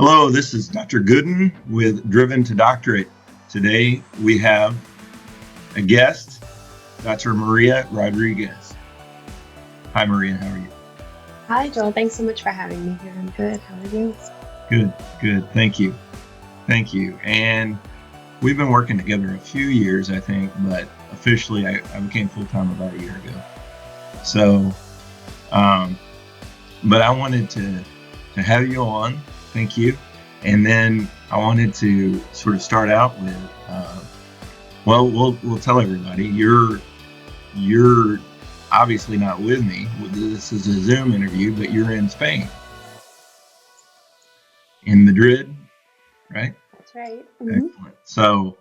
Hello, this is Dr. Goodin with Driven to Doctorate. Today we have a guest, Dr. Maria Rodriguez. Hi, Maria. How are you? Hi, Joel. Thanks so much for having me here. I'm good. How are you? Good. Thank you. And we've been working together a few years, I think, but officially I became full-time about a year ago. So, but I wanted to have you on. Thank you. And then I wanted to sort of start out with, we'll tell everybody you're obviously not with me. This is a Zoom interview, but you're in Spain, in Madrid, right? That's right. Excellent. So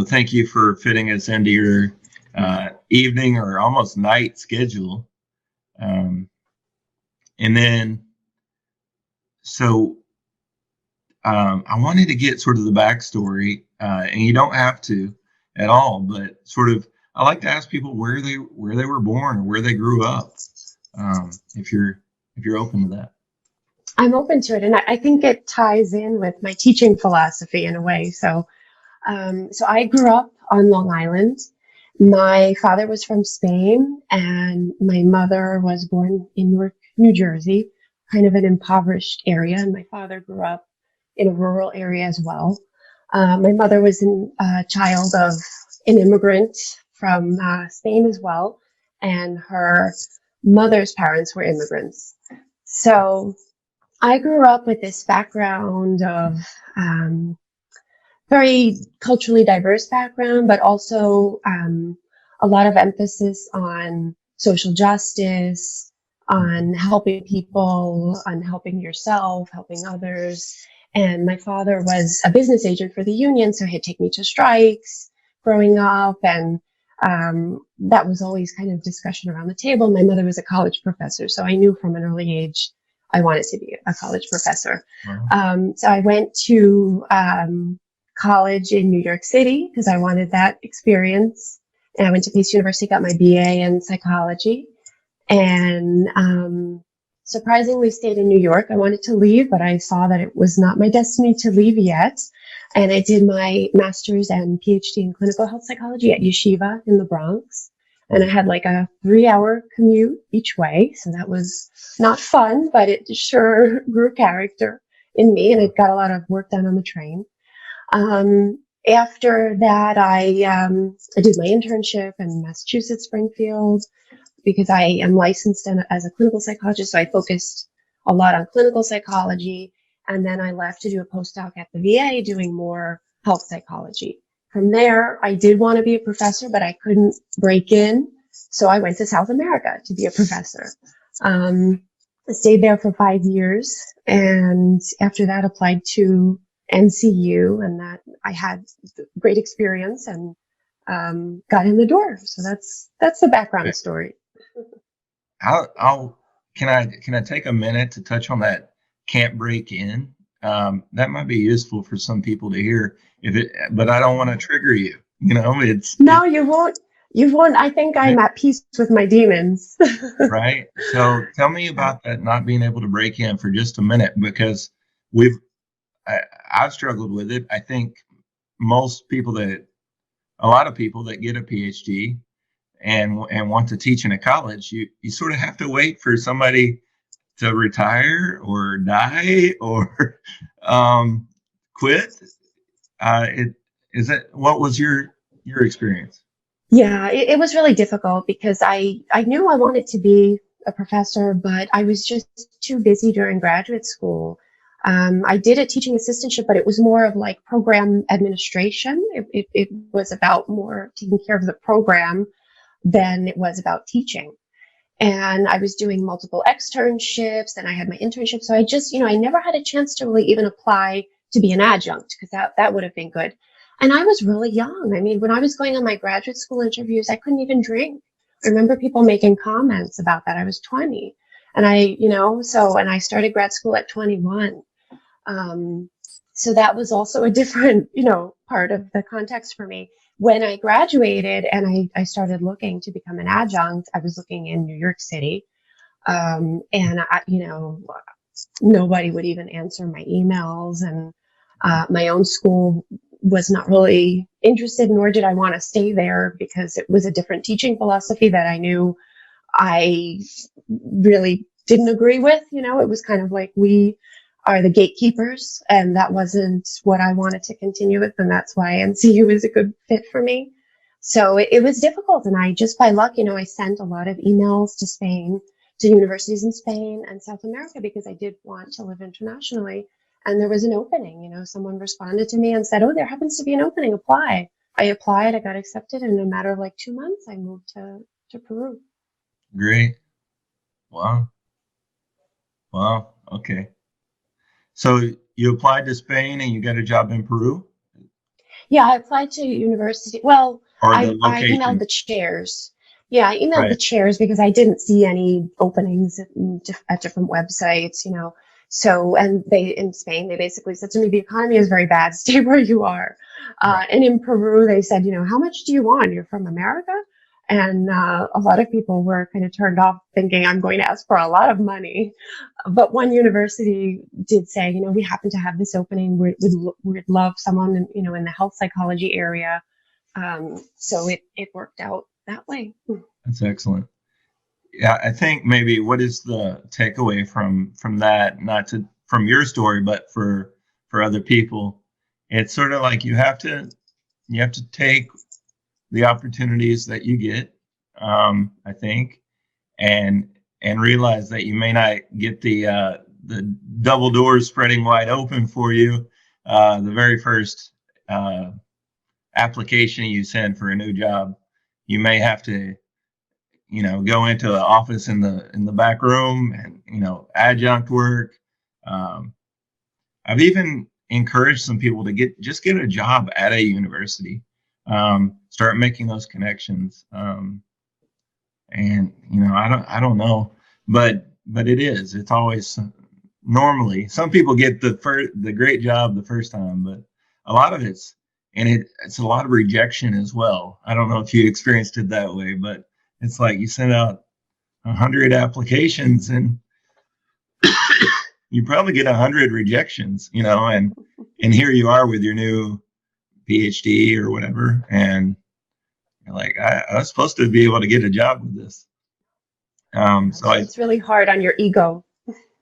thank you for fitting us into your evening or almost night schedule. And then, I wanted to get sort of the backstory, and you don't have to at all, but sort of, I like to ask people where they were born or where they grew up, if you're open to that. I'm open to it, and I think it ties in with my teaching philosophy in a way. So I grew up on Long Island. My father was from Spain, and my mother was born in Newark, New Jersey, kind of an impoverished area, and my father grew up in a rural area as well. My mother was a child of an immigrant from Spain as well, and her mother's parents were immigrants. So I grew up with this background of very culturally diverse background, but also a lot of emphasis on social justice, on helping people, on helping yourself, helping others. And my father was a business agent for the union, so he'd take me to strikes growing up, and that was always kind of discussion around the table. My mother was a college professor, so I knew from an early age I wanted to be a college professor. Wow. So I went to college in New York City because I wanted that experience, and I went to Pace University, got my BA in psychology, and surprisingly stayed in New York. I wanted to leave, but I saw that it was not my destiny to leave yet. And I did my master's and PhD in clinical health psychology at Yeshiva in the Bronx. And I had like a 3-hour commute each way. So that was not fun, but it sure grew character in me, and it got a lot of work done on the train. After that, I did my internship in Massachusetts, Springfield, because I am licensed as a clinical psychologist. So I focused a lot on clinical psychology. And then I left to do a postdoc at the VA doing more health psychology. From there, I did want to be a professor, but I couldn't break in. So I went to South America to be a professor. I stayed there for 5 years. And after that, applied to NCU, and that I had great experience and got in the door. So that's the background story. Can I take a minute to touch on that can't break in? That might be useful for some people to hear, but I don't want to trigger you. No, you won't. You won't. I think I'm at peace with my demons. Right. So tell me about that not being able to break in for just a minute, because I've struggled with it. I think a lot of people that get a PhD and want to teach in a college, you sort of have to wait for somebody to retire or die or quit. What was your experience? Yeah, it was really difficult because I knew I wanted to be a professor, but I was just too busy during graduate school. I did a teaching assistantship, but it was more of like program administration. It was about more taking care of the program than it was about teaching. And I was doing multiple externships, and I had my internship. So I just, I never had a chance to really even apply to be an adjunct, because that would have been good. And I was really young. I mean, when I was going on my graduate school interviews, I couldn't even drink. I remember people making comments about that. I was 20, and I started grad school at 21. So that was also a different, part of the context for me. When I graduated and I started looking to become an adjunct, I was looking in New York City. And nobody would even answer my emails, and my own school was not really interested, nor did I want to stay there because it was a different teaching philosophy that I knew I really didn't agree with. It was kind of like, we are the gatekeepers, and that wasn't what I wanted to continue with, and that's why NCU is a good fit for me. So it was difficult, and I just, by luck, I sent a lot of emails to Spain, to universities in Spain and South America, because I did want to live internationally. And there was an opening. Someone responded to me and said, "Oh, there happens to be an opening. Apply." I applied. I got accepted, and in a matter of like 2 months, I moved to Peru. Great. Wow. Wow. Okay. So you applied to Spain and you got a job in Peru, Yeah, I applied to university. Well, or the I emailed location? the chairs. Yeah, I emailed the Right. chairs because I didn't see any openings at different websites. So, and in Spain, they basically said to me, the economy is very bad. Stay where you are. Right. And in Peru, they said, how much do you want? You're from America? And a lot of people were kind of turned off, thinking I'm going to ask for a lot of money. But one university did say, we happen to have this opening. We'd love someone, in the health psychology area. So it worked out that way. That's excellent. Yeah, I think maybe what is the takeaway from that, not to from your story, but for other people, it's sort of like you have to take the opportunities that you get, I think, and realize that you may not get the double doors spreading wide open for you the very first application you send for a new job. You may have to go into the office in the back room and adjunct work. um, I've even encouraged some people to get a job at a university, start making those connections. And I don't know, but it's always, normally some people get the great job the first time, but a lot of it's a lot of rejection as well. I don't know if you experienced it that way, but it's like you send out 100 applications and you probably get 100 rejections, and here you are with your new PhD or whatever, and you're like, I was supposed to be able to get a job with this. So It's really hard on your ego.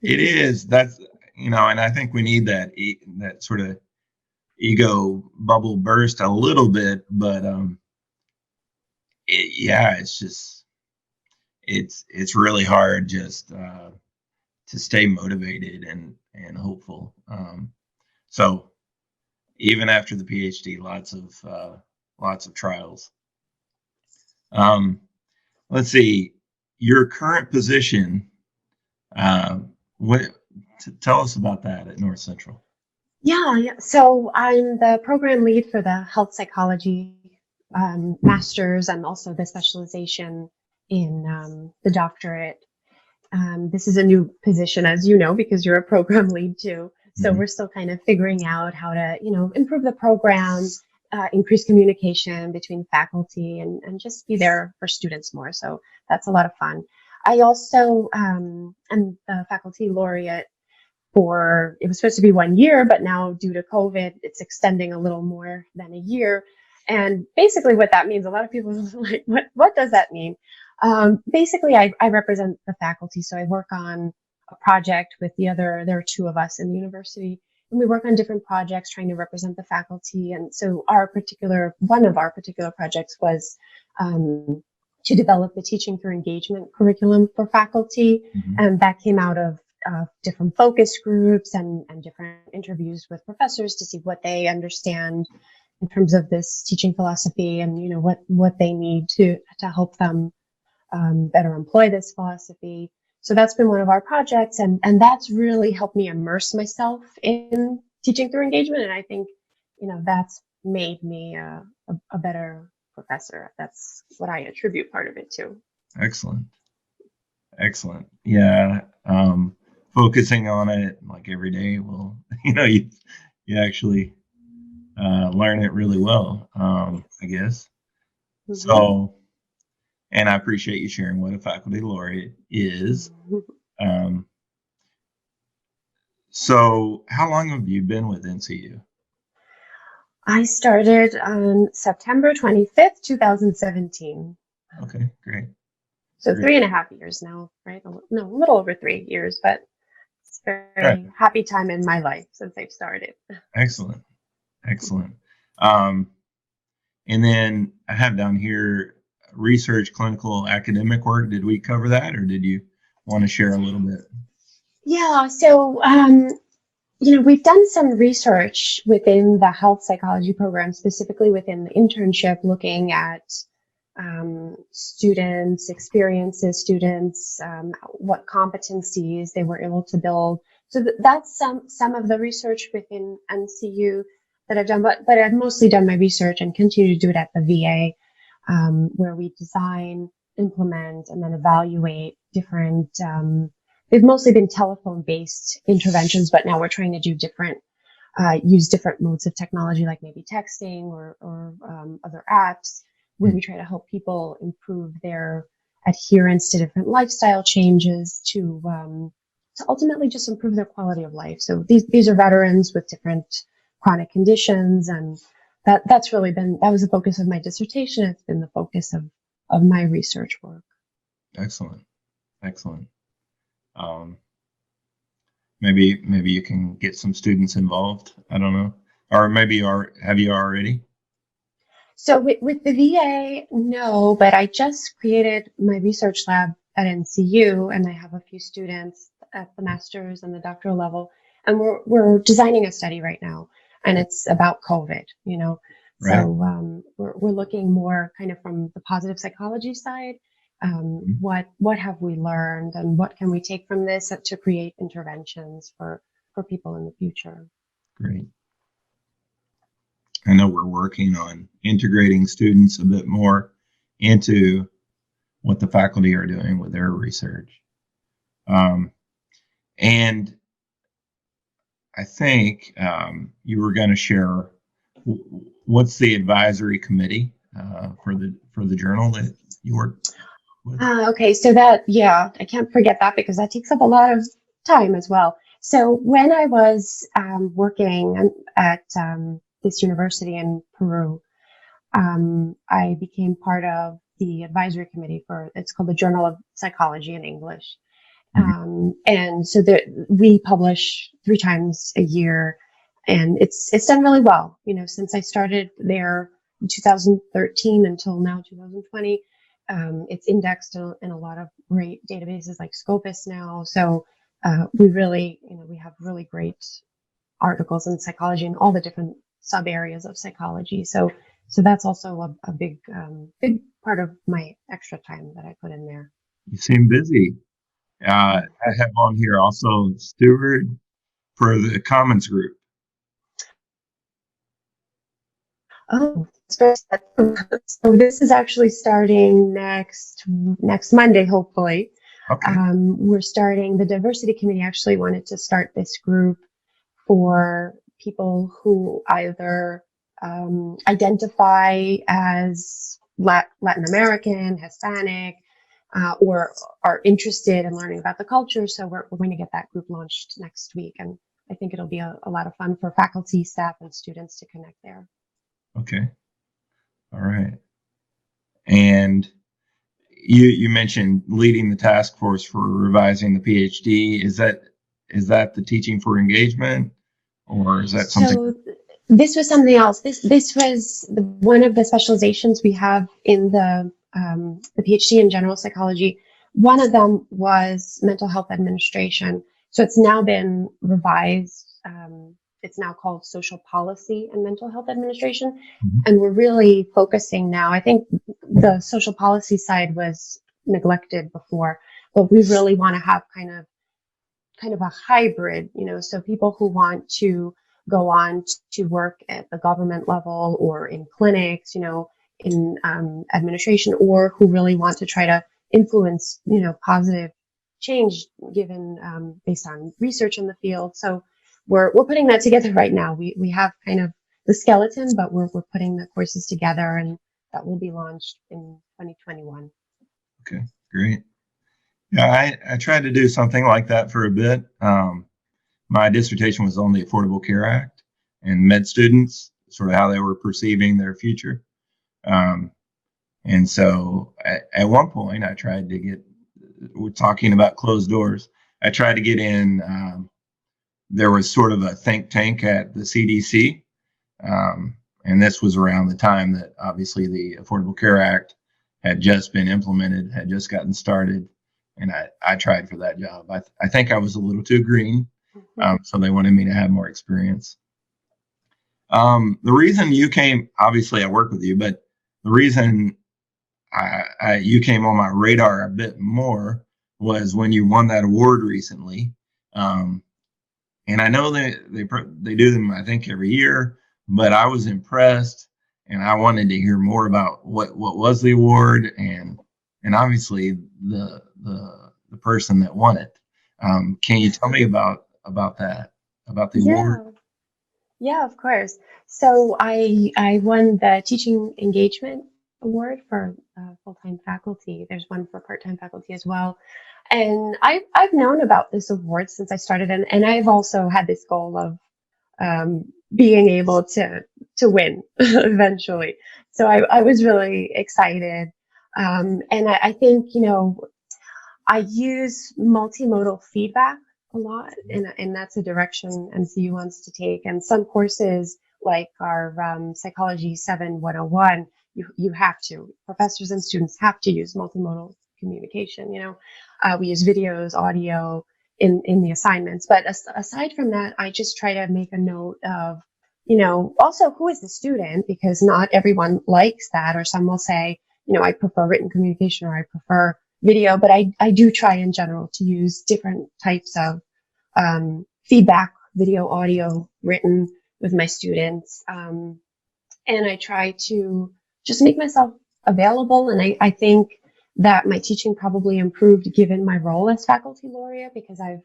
it is. And I think we need that sort of ego bubble burst a little bit, but yeah, it's just it's really hard just to stay motivated and hopeful. So even after the PhD, lots of trials. Um, let's see, your current position. What tell us about that at North Central? Yeah. So I'm the program lead for the health psychology master's, and also the specialization in the doctorate. This is a new position, as you know, because you're a program lead too. So Mhm. we're still kind of figuring out how to, improve the program, increase communication between faculty, and just be there for students more. So that's a lot of fun. I also am the faculty laureate for, it was supposed to be 1 year, but now due to COVID, it's extending a little more than a year. And basically what that means, a lot of people are like, what does that mean? Basically, I represent the faculty. So I work on a project with there are two of us in the university, and we work on different projects trying to represent the faculty. And so one of our particular projects was to develop the teaching through engagement curriculum for faculty. Mhm. And that came out of different focus groups and different interviews with professors to see what they understand in terms of this teaching philosophy, and what they need to help them better employ this philosophy. So that's been one of our projects, and that's really helped me immerse myself in teaching through engagement. And I think that's made me a better professor. That's what I attribute part of it to. Excellent. Excellent. Yeah. Focusing on it like every day will, you actually learn it really well, I guess. Mm-hmm. So, and I appreciate you sharing what a faculty laureate is. Um, So how long have you been with NCU? I started on September 25th, 2017. Okay, great, So great. 3.5 years now, right? No, a little over 3 years, but it's a Yeah, very happy time in my life since I've started. excellent, excellent. Um, and then I have down here research, clinical, academic work. Did we cover that, or did you want to share a little bit? Yeah, so we've done some research within the health psychology program, specifically within the internship, looking at students' experiences, students, what competencies they were able to build. So that's some of the research within NCU that I've done, but I've mostly done my research and continue to do it at the VA, where we design, implement, and then evaluate different. They've mostly been telephone-based interventions, but now we're trying to do use different modes of technology, like maybe texting or other apps, where we try to help people improve their adherence to different lifestyle changes to ultimately just improve their quality of life. So these are veterans with different chronic conditions, and that was the focus of my dissertation. It's been the focus of my research work. Excellent, excellent. Um, maybe you can get some students involved. I don't know, or maybe have you already? So with the VA, no, but I just created my research lab at NCU, and I have a few students at the master's and the doctoral level, and we're designing a study right now, and it's about COVID. Right. So we're looking more kind of from the positive psychology side. Mhm. What have we learned, and what can we take from this to create interventions for people in the future? Great. I know we're working on integrating students a bit more into what the faculty are doing with their research. Um, and I think you were going to share what's the advisory committee for the journal that you work with. Okay, so I can't forget that because that takes up a lot of time as well. So when I was working at this university in Peru, I became part of the advisory committee it's called the Journal of Psychology in English. Mhm. And so we publish 3 times a year, and it's done really well. Since I started there in 2013 until now 2020, it's indexed in a lot of great databases like Scopus now. So we have really great articles in psychology and all the different sub areas of psychology. So that's also a big part of my extra time that I put in there. You seem busy. I have on here also steward for the Commons Group. Oh, so this is actually starting next Monday, hopefully. Okay. We're starting the diversity committee. Actually, wanted to start this group for people who either identify as Latin American, Hispanic, or are interested in learning about the culture. So we're going to get that group launched next week, and I think it'll be a lot of fun for faculty, staff, and students to connect there. Okay. All right. And you mentioned leading the task force for revising the PhD. Is that the teaching for engagement, or is that something? So this was something else. This was one of the specializations we have in the PhD in general psychology. One of them was mental health administration. So it's now been revised. It's now called social policy and mental health administration, Mhm. and we're really focusing now. I think the social policy side was neglected before, but we really want to have kind of a hybrid, so people who want to go on to work at the government level or in clinics, in administration, or who really want to try to influence, positive change given based on research in the field. So we're putting that together right now. We have kind of the skeleton, but we're putting the courses together, and that will be launched in 2021. Okay, great. Yeah, I tried to do something like that for a bit, my dissertation was on the Affordable Care Act and med students, sort of how they were perceiving their future. And so at one point, I tried to get, we're talking about closed doors. I tried to get in, there was sort of a think tank at the CDC. And this was around the time that obviously the Affordable Care Act had just been implemented, had just gotten started. And I tried for that job. I think I was a little too green. So they wanted me to have more experience. The reason you came, obviously I worked with you, but the reason you came on my radar a bit more was when you won that award recently. And I know they do them, I think, every year, but I was impressed and I wanted to hear more about what was the award and obviously the person that won it. Can you tell me about that, about the award? Yeah, of course. So I won the Teaching Engagement Award for full-time faculty. There's one for part-time faculty as well. And I've known about this award since I started, and I've also had this goal of being able to win eventually. So I was really excited. And I think, I use multimodal feedback a lot, and that's a direction MCU wants to take. And some courses like our Psychology 7 101, you have to, professors and students have to use multimodal communication. We use videos, audio in the assignments. But aside from that, I just try to make a note of, also who is the student, because not everyone likes that, or some will say, I prefer written communication or I prefer video, but I do try in general to use different types of feedback, video, audio, written with my students. And I try to just make myself available. And I think that my teaching probably improved given my role as faculty laureate, because I've,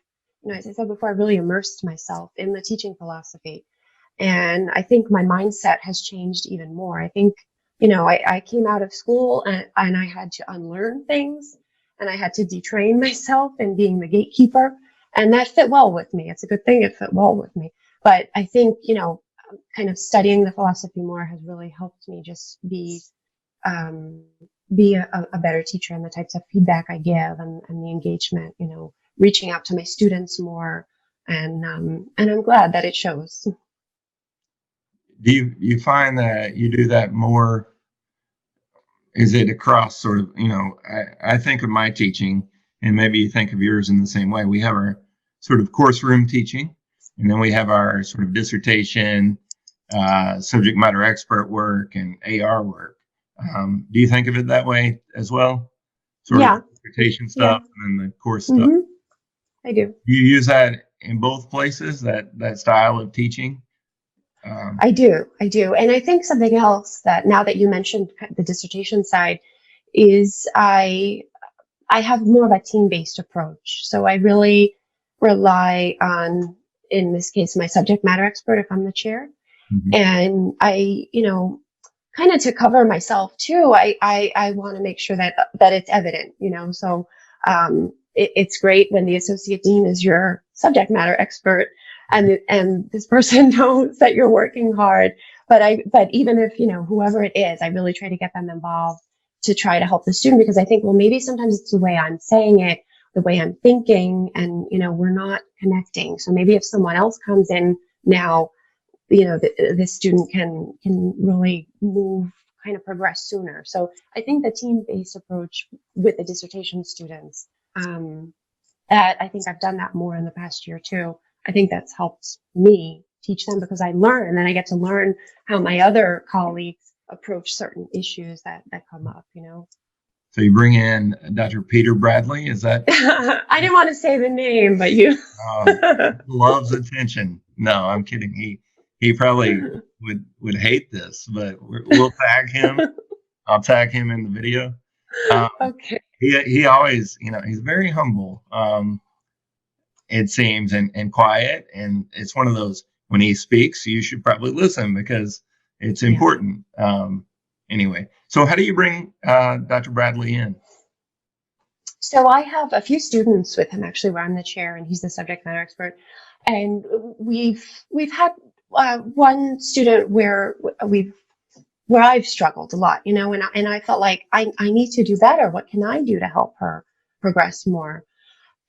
as I said before, I really immersed myself in the teaching philosophy. And I think my mindset has changed even more. I think, I came out of school and I had to unlearn things, and I had to detrain myself in being the gatekeeper. And that fit well with me. It's a good thing it fit well with me. But I think, kind of studying the philosophy more has really helped me just be a better teacher, and the types of feedback I give and the engagement, reaching out to my students more. And I'm glad that it shows. Do you find that you do that more? Is it across sort of, I think of my teaching, and maybe you think of yours in the same way. We have our sort of course room teaching, and then we have our sort of dissertation, subject matter expert work, and AR work. Do you think of it that way as well? Sort of dissertation stuff and then the course stuff? I do. Do you use that in both places, that style of teaching? I do. And I think something else that, now that you mentioned the dissertation side, is I have more of a team-based approach. So I really rely on, in this case, my subject matter expert if I'm the chair. Mm-hmm. And I, kind of to cover myself too, I want to make sure that it's evident, so it's great when the associate dean is your subject matter expert and this person knows that you're working hard. But even if, whoever it is, I really try to get them involved to try to help the student, because I think, well, maybe sometimes it's the way I'm saying it, the way I'm thinking, and, we're not connecting. So maybe if someone else comes in now, the student can really move, kind of progress sooner. So I think the team-based approach with the dissertation students, that I think I've done that more in the past year too. I think that's helped me teach them, because I learn, and then I get to learn how my other colleagues approach certain issues that come up, So you bring in Dr. Peter Bradley, is that? I didn't want to say the name, but you. Loves attention. No, I'm kidding. He probably would hate this, but we'll tag him. I'll tag him in the video. Okay. He always, he's very humble. It seems, and quiet, and it's one of those, when he speaks, you should probably listen because it's important. Anyway, so how do you bring Dr. Bradley in? So I have a few students with him actually, where I'm the chair and he's the subject matter expert. And we've had one student where I've struggled a lot, and I felt like I need to do better. What can I do to help her progress more?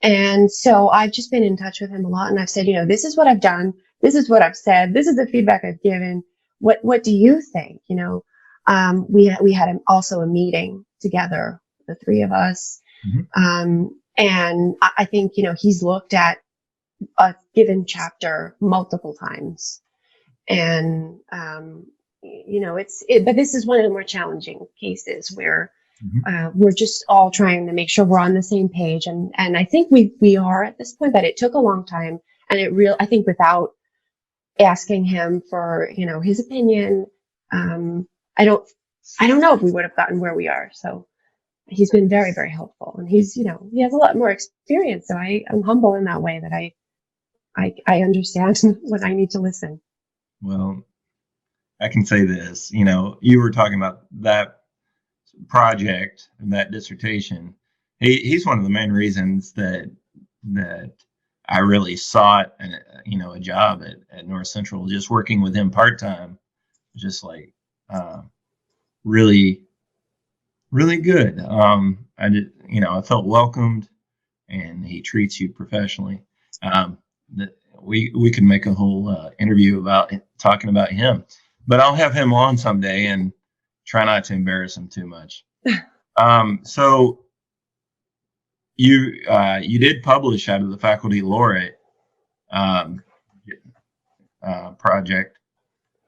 And so I've just been in touch with him a lot, and I've said, this is what I've done, this is what I've said, this is the feedback I've given. What do you think? We had also a meeting together, the three of us, and I think he's looked at a given chapter multiple times, and but this is one of the more challenging cases where we're just all trying to make sure we're on the same page, and I think we are at this point, but it took a long time, and I think without asking him for his opinion, I don't know if we would have gotten where we are. So he's been very, very helpful, and he has a lot more experience, so I'm humble in that way, that I understand when I need to listen. Well, I can say this, you were talking about that project and that dissertation. He's one of the main reasons that I really sought a job at North Central. Just working with him part-time, just like really, really good. I felt welcomed, and he treats you professionally. We could make a whole interview about talking about him, but I'll have him on someday and try not to embarrass him too much. So you did publish out of the faculty laureate project,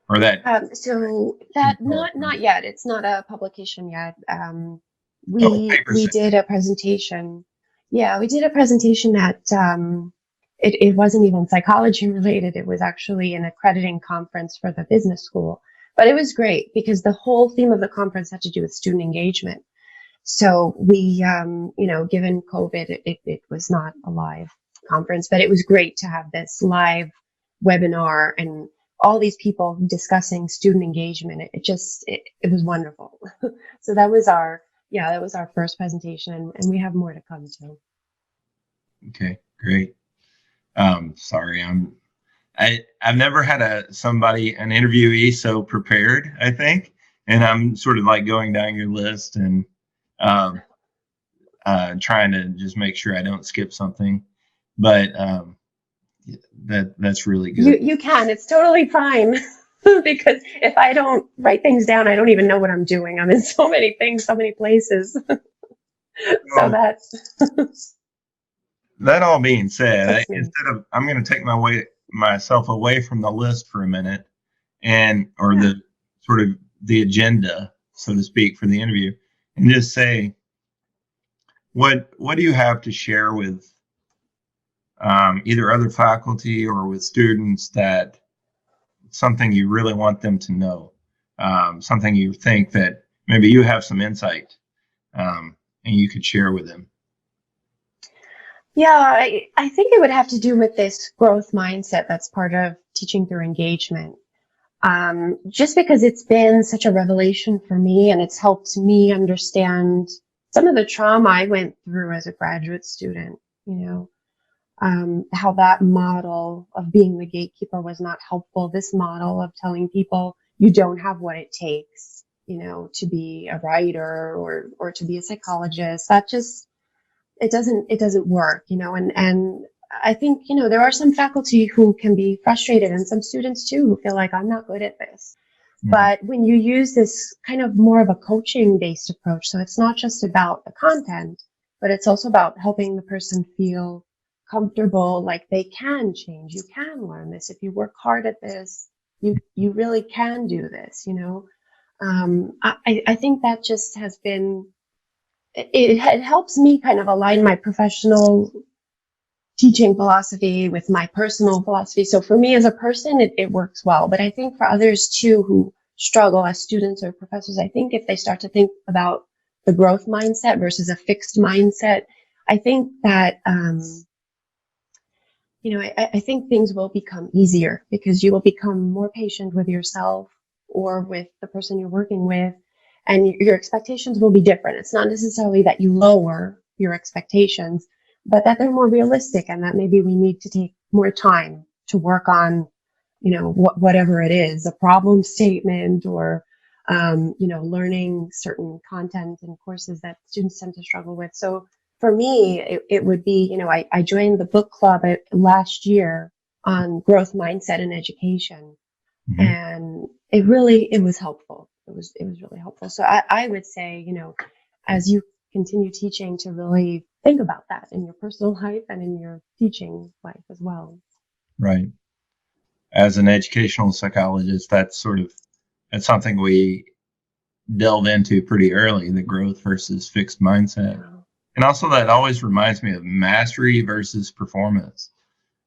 or that? So that not yet. It's not a publication yet. Paper We set. did a presentation. Yeah, we did a presentation that it wasn't even psychology related. It was actually an accrediting conference for the business school. But it was great because the whole theme of the conference had to do with student engagement. So we, given COVID, it was not a live conference, but it was great to have this live webinar and all these people discussing student engagement. It was wonderful. So that was our first presentation, and we have more to come too. Okay, great. Sorry, I've never had an interviewee so prepared, I think, and I'm sort of like going down your list and trying to just make sure I don't skip something, but that's really good. You can. It's totally fine. Because if I don't write things down, I don't even know what I'm doing. I'm in so many things, so many places. So that all being said, I'm going to take myself away from the list for a minute, or the sort of the agenda, so to speak, for the interview, and just say, what do you have to share with either other faculty or with students, that something you really want them to know, something you think that maybe you have some insight, and you could share with them? Yeah, I think it would have to do with this growth mindset that's part of teaching through engagement. Just because it's been such a revelation for me, and it's helped me understand some of the trauma I went through as a graduate student, how that model of being the gatekeeper was not helpful. This model of telling people you don't have what it takes, to be a writer or to be a psychologist, that just, it doesn't work, and I think, there are some faculty who can be frustrated, and some students too who feel like, I'm not good at this. Mm-hmm. But when you use this kind of more of a coaching based approach, so it's not just about the content, but it's also about helping the person feel comfortable, like they can change, you can learn this. If you work hard at this, you really can do this, I think that just has been, it helps me kind of align my professional teaching philosophy with my personal philosophy. So for me as a person, it works well. But I think for others too who struggle as students or professors, I think if they start to think about the growth mindset versus a fixed mindset, I think that, I think things will become easier, because you will become more patient with yourself or with the person you're working with, and your expectations will be different. It's not necessarily that you lower your expectations, but that they're more realistic and that maybe we need to take more time to work on, whatever it is, a problem statement or, learning certain content and courses that students tend to struggle with. So for me, it would be, I joined the book club last year on growth mindset and education. Mm-hmm. And it was helpful. It was really helpful. So I would say, as you continue teaching, to really think about that in your personal life and in your teaching life as well. Right. As an educational psychologist, that's something we delve into pretty early, the growth versus fixed mindset. Wow. And also that always reminds me of mastery versus performance.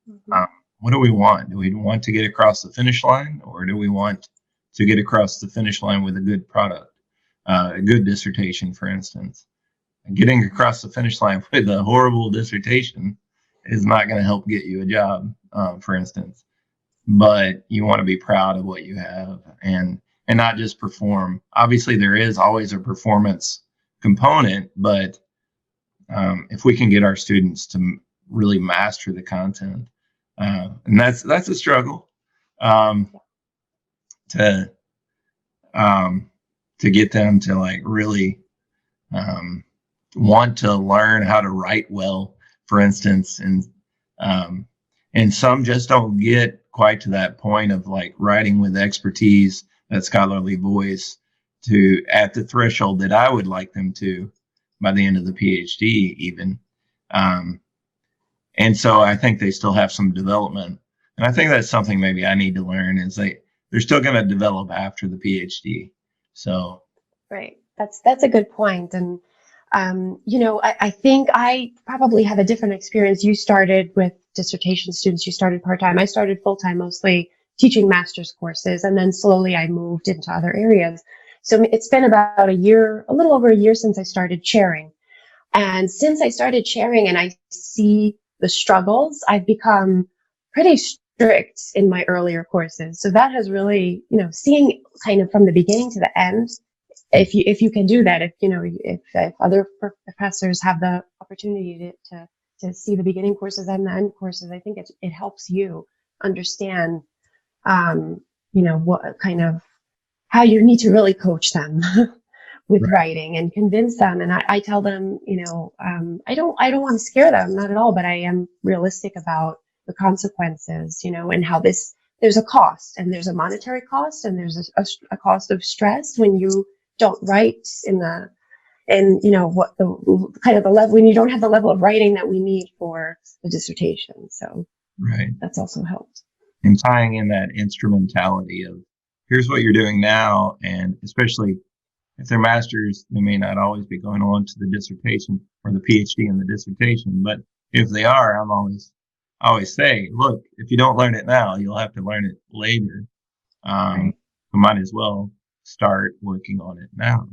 Mm-hmm. What do we want? Do we want to get across the finish line, or do we want to get across the finish line with a good product, a good dissertation, for instance? And getting across the finish line with a horrible dissertation is not going to help get you a job, for instance. But you want to be proud of what you have and not just perform. Obviously, there is always a performance component, but if we can get our students to really master the content, and that's a struggle to get them to like really want to learn how to write well, for instance, and some just don't get quite to that point of like writing with expertise, that scholarly voice, to at the threshold that I would like them to by the end of the PhD even. And so I think they still have some development. And I think that's something maybe I need to learn is they're still going to develop after the PhD. So. Right. That's a good point. And, I think I probably have a different experience. You started with dissertation students. You started part-time. I started full-time, mostly teaching master's courses. And then slowly I moved into other areas. So it's been about a little over a year since I started chairing. And since I started chairing and I see the struggles, I've become pretty strict in my earlier courses. So that has really, seeing kind of from the beginning to the end, if you can do that, if other professors have the opportunity to see the beginning courses and the end courses, I think it helps you understand, what kind of how you need to really coach them with Right. writing and convince them. And I tell them, I don't want to scare them, not at all, but I am realistic about the consequences, and how there's a cost, and there's a monetary cost, and there's a cost of stress when you don't write what the kind of the level, when you don't have the level of writing that we need for the dissertation. So Right. that's also helped. And tying in that instrumentality of here's what you're doing now, and especially if they're masters, they may not always be going on to the dissertation or the PhD in the dissertation. But if they are, I always say, look, if you don't learn it now, you'll have to learn it later. Right. We might as well start working on it now.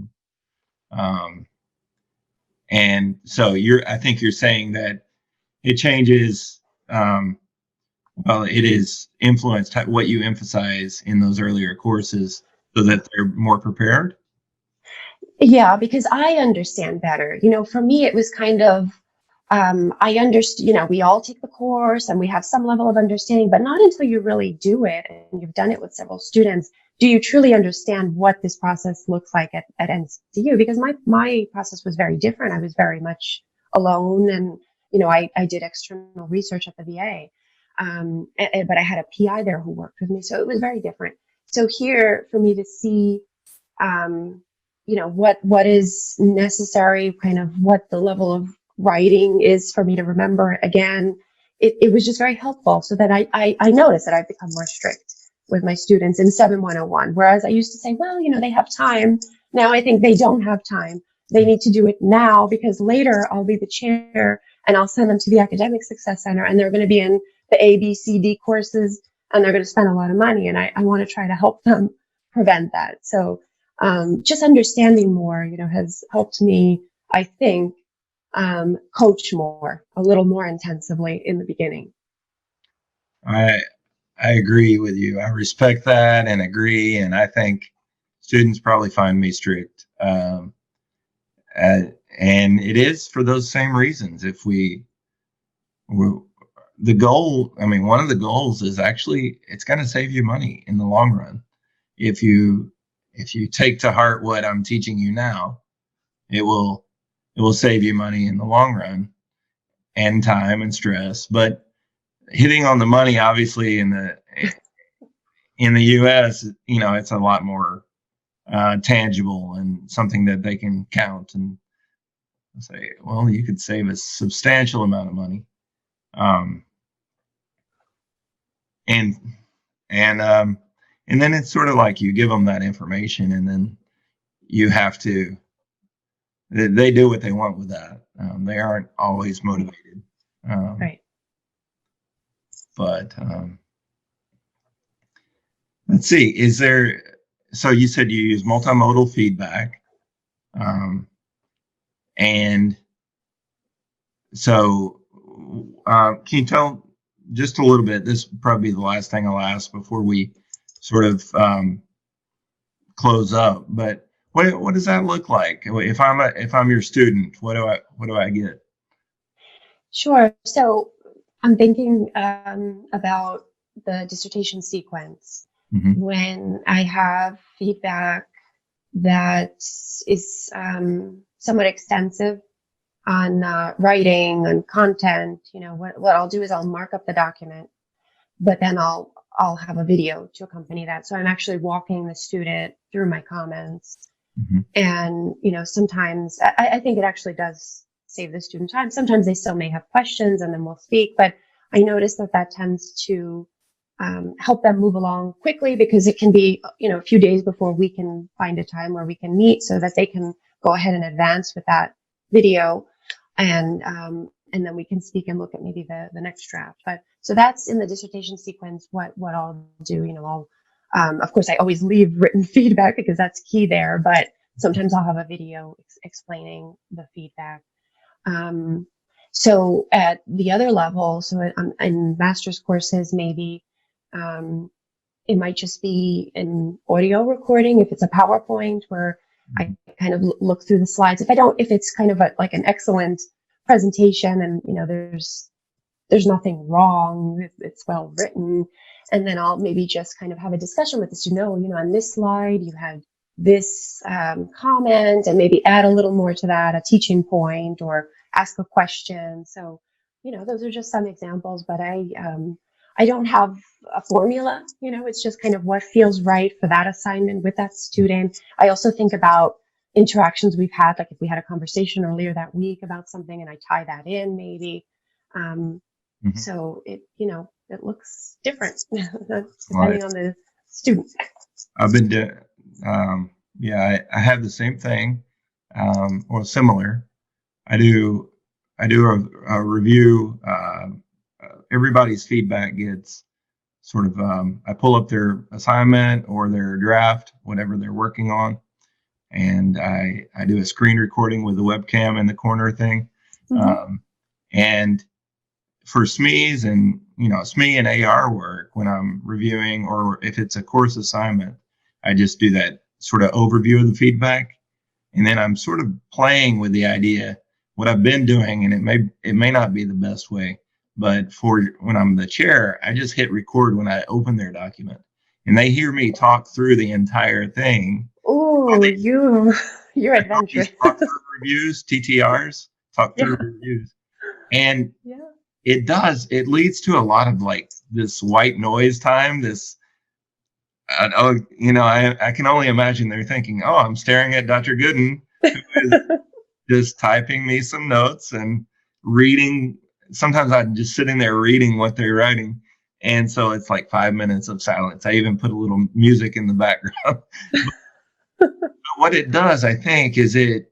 And so I think you're saying that it changes. Well, it is influenced what you emphasize in those earlier courses so that they're more prepared. Yeah, because I understand better. For me, it was kind of, I understand, we all take the course and we have some level of understanding, but not until you really do it and you've done it with several students, do you truly understand what this process looks like at NCU? Because my process was very different. I was very much alone and, I did external research at the VA. But I had a PI there who worked with me. So it was very different. So here for me to see, what is necessary, kind of what the level of writing is for me to remember again, it was just very helpful so that I noticed that I've become more strict with my students in 7101. Whereas I used to say, well, they have time. Now I think they don't have time. They need to do it now because later I'll be the chair and I'll send them to the Academic Success Center and they're going to be in the A, B, C, D courses and they're going to spend a lot of money. And I want to try to help them prevent that. So just understanding more, has helped me, I think, coach a little more intensively in the beginning. I agree with you. I respect that and agree. And I think students probably find me strict. And and it is for those same reasons. If the goal, I mean, one of the goals is actually it's going to save you money in the long run. If you take to heart what I'm teaching you now, it will save you money in the long run, and time and stress. But hitting on the money, obviously, in the US, it's a lot more tangible and something that they can count and say, well, you could save a substantial amount of money. And then it's sort of like you give them that information, and then you have to, they do what they want with that. They aren't always motivated. Right. But let's see, so you said you use multimodal feedback. And so can you tell just a little bit, this will probably be the last thing I'll ask before we sort of close up, but what does that look like? If I'm your student, what do I get? Sure. So I'm thinking about the dissertation sequence. Mm-hmm. When I have feedback that is somewhat extensive on writing and content, what I'll do is I'll mark up the document, but then I'll have a video to accompany that. So I'm actually walking the student through my comments. Mm-hmm. And, sometimes I think it actually does save the student time. Sometimes they still may have questions and then we'll speak, but I notice that tends to help them move along quickly, because it can be, a few days before we can find a time where we can meet, so that they can go ahead and advance with that video. And then we can speak and look at maybe the next draft. But so that's in the dissertation sequence, what I'll do. Of course, I always leave written feedback because that's key there, but sometimes I'll have a video explaining the feedback. So at the other level, so in master's courses, maybe it might just be an audio recording. If it's a PowerPoint where I kind of look through the slides, if it's kind of like an excellent presentation and, there's nothing wrong, it's well written. And then I'll maybe just kind of have a discussion with the student. On this slide, you had this comment, and maybe add a little more to that, a teaching point, or ask a question. So, those are just some examples, but I don't have a formula, it's just kind of what feels right for that assignment with that student. I also think about interactions we've had, like if we had a conversation earlier that week about something and I tie that in maybe. Mm-hmm. So it looks different depending on the student. I've been doing, I have the same thing, or similar. I do a review. Everybody's feedback gets sort of, I pull up their assignment or their draft, whatever they're working on, and I do a screen recording with the webcam in the corner thing. Mm-hmm. And for SMEs and, SME and AR work, when I'm reviewing, or if it's a course assignment, I just do that sort of overview of the feedback. And then I'm sort of playing with the idea, what I've been doing, and it may not be the best way, but for when I'm the chair, I just hit record when I open their document, and they hear me talk through the entire thing. Oh, you're adventurous. Talk through reviews, TTRs, talk through reviews. And it leads to a lot of like this white noise time, I can only imagine they're thinking, oh, I'm staring at Dr. Goodin, who is just typing me some notes and reading. Sometimes I'm just sitting there reading what they're writing. And so it's like 5 minutes of silence. I even put a little music in the background. But what it does, I think, is it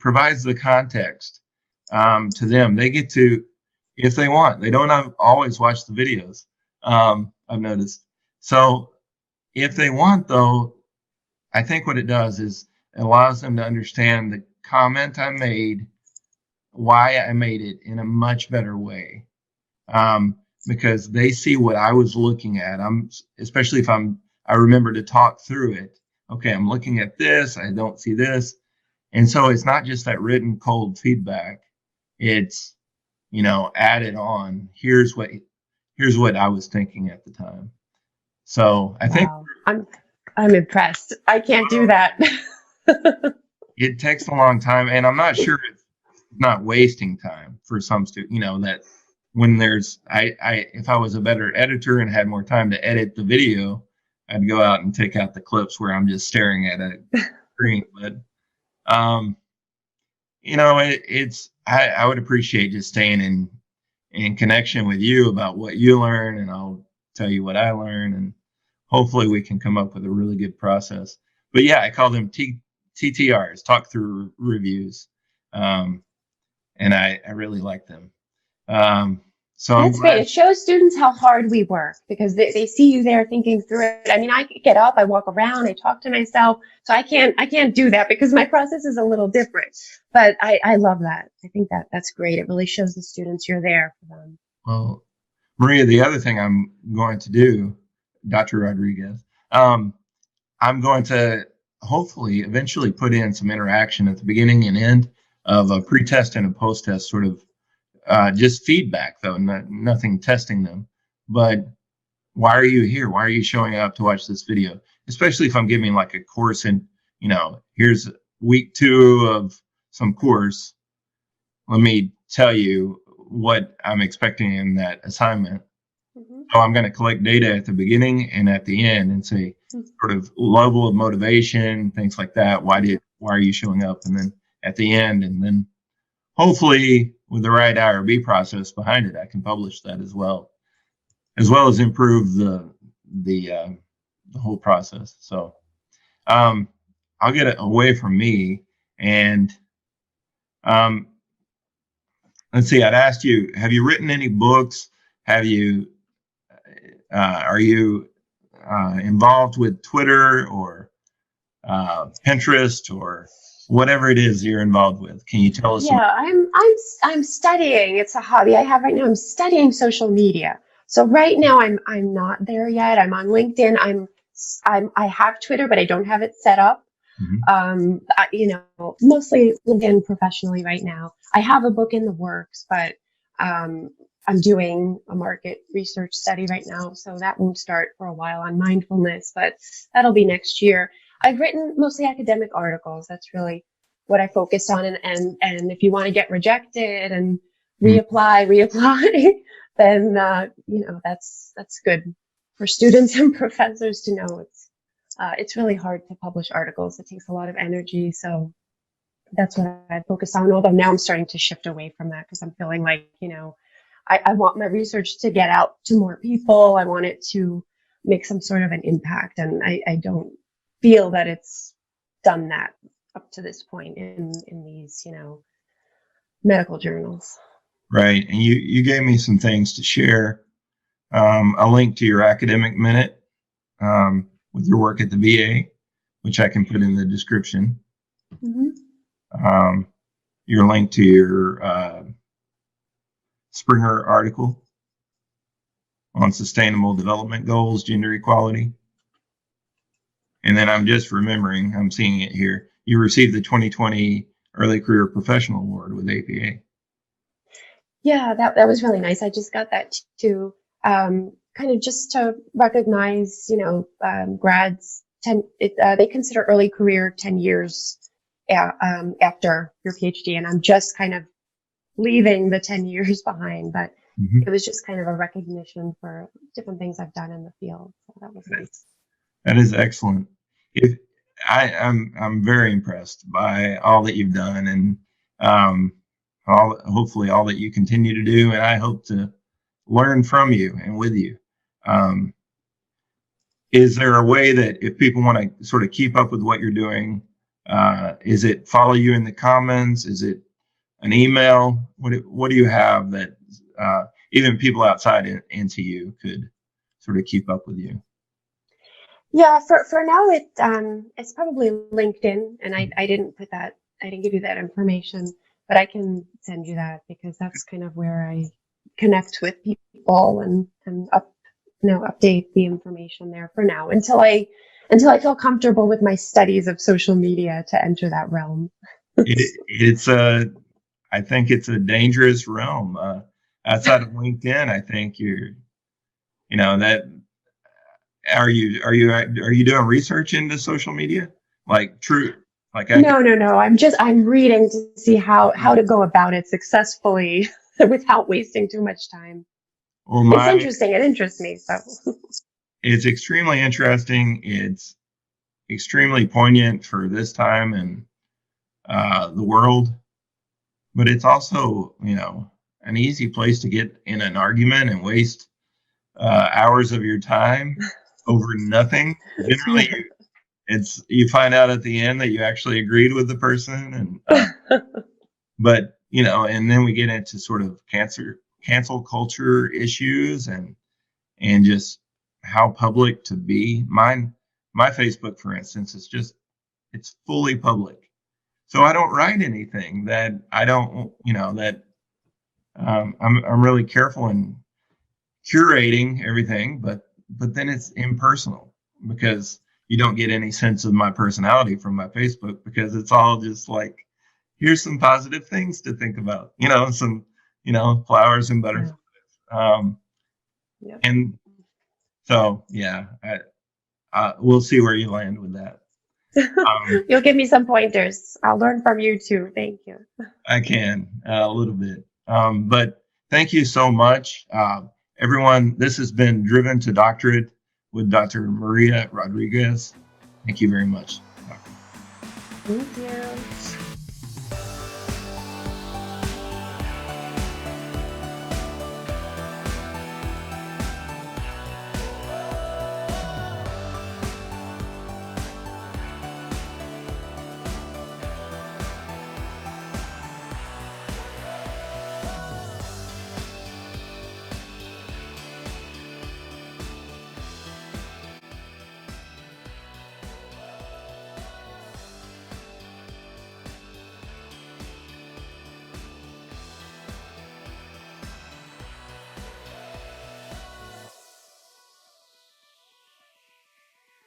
provides the context to them. They get to, if they want, they don't always watch the videos, I've noticed. So if they want, though, I think what it does is it allows them to understand the comment I made, why I made it, in a much better way, because they see what I was looking at. Especially if I remember to talk through it. Okay, I'm looking at this. I don't see this, And so it's not just that written cold feedback. It's, added on. Here's what I was thinking at the time. So I think Wow. I'm impressed. I can't do that. it takes a long time, and I'm not sure it's not wasting time for some students, that when there's, if I was a better editor and had more time to edit the video, I'd go out and take out the clips where I'm just staring at a screen. But, I would appreciate just staying in connection with you about what you learn, and I'll tell you what I learn, and hopefully we can come up with a really good process. But yeah, I call them TTRs, talk through reviews. And I really like them. So That's great. It shows students how hard we work because they see you there thinking through it. I mean, I get up, I walk around, I talk to myself. So I can't do that because my process is a little different. But I love that. I think that's great. It really shows the students you're there for them. Well, Maria, the other thing I'm going to do, Dr. Rodriguez, I'm going to hopefully eventually put in some interaction at the beginning and end of a pre-test and a post-test, sort of just feedback, though, nothing testing them. But why are you here? Why are you showing up to watch this video? Especially if I'm giving like a course and, here's week 2 of some course. Let me tell you what I'm expecting in that assignment. Mm-hmm. So I'm going to collect data at the beginning and at the end and say sort of level of motivation, things like that. Why are you showing up? And then at the end, and then hopefully with the right IRB process behind it, I can publish that as well as improve the whole process. So I'll get it away from me, and let's see. I'd asked you, have you written any books? Are you involved with Twitter or Pinterest or whatever it is you're involved with? Can you tell us? Yeah, I'm studying. It's a hobby I have right now. I'm studying social media. So right now I'm not there yet. I'm on LinkedIn. I have Twitter, but I don't have it set up. Mm-hmm. Mostly LinkedIn professionally right now. I have a book in the works, but I'm doing a market research study right now, so that won't start for a while on mindfulness, but that'll be next year. I've written mostly academic articles. That's really what I focused on. And if you want to get rejected and reapply, then, that's good for students and professors to know. It's really hard to publish articles. It takes a lot of energy. So that's what I focus on. Although now I'm starting to shift away from that because I'm feeling like, I want my research to get out to more people. I want it to make some sort of an impact. And I don't feel that it's done that up to this point in these, medical journals. Right. And you gave me some things to share. A link to your academic minute with your work at the VA, which I can put in the description. Mm-hmm. Your link to your Springer article on sustainable development goals, gender equality. And then I'm just remembering, I'm seeing it here. You received the 2020 Early Career Professional Award with APA. Yeah, that was really nice. I just got that too, kind of just to recognize, grads. They consider early career 10 years after your PhD, and I'm just kind of leaving the 10 years behind. But mm-hmm. It was just kind of a recognition for different things I've done in the field. So that was nice. That is excellent. I'm very impressed by all that you've done, and hopefully all that you continue to do, and I hope to learn from you and with you. Is there a way that if people want to sort of keep up with what you're doing, is it follow you in the comments? Is it an email? What do you have that even people outside NCU could sort of keep up with you? Yeah, for now it's probably LinkedIn, and I didn't give you that information, but I can send you that because that's kind of where I connect with people and update the information there for now until I feel comfortable with my studies of social media to enter that realm. It's a, I think it's a dangerous realm. Outside of LinkedIn, I think that are you doing research into social media? Like true, like No. I'm reading to see how to go about it successfully without wasting too much time. well, It's interesting. It interests me. So it's extremely interesting. It's extremely poignant for this time and the world, but it's also, an easy place to get in an argument and waste hours of your time over nothing. Generally, you find out at the end that you actually agreed with the person, but and then we get into sort of cancel culture issues and just how public to be. My Facebook, for instance, it's fully public. So I don't write anything that I don't, that I'm really careful in curating everything, but then it's impersonal because you don't get any sense of my personality from my Facebook because it's all just like, here's some positive things to think about, some, flowers and butterflies. Yep. And so, yeah, we'll see where you land with that. You'll give me some pointers. I'll learn from you too. Thank you. I can a little bit, but thank you so much, everyone. This has been Driven to Doctorate with Dr. Maria Rodriguez. Thank you very much. Thank you.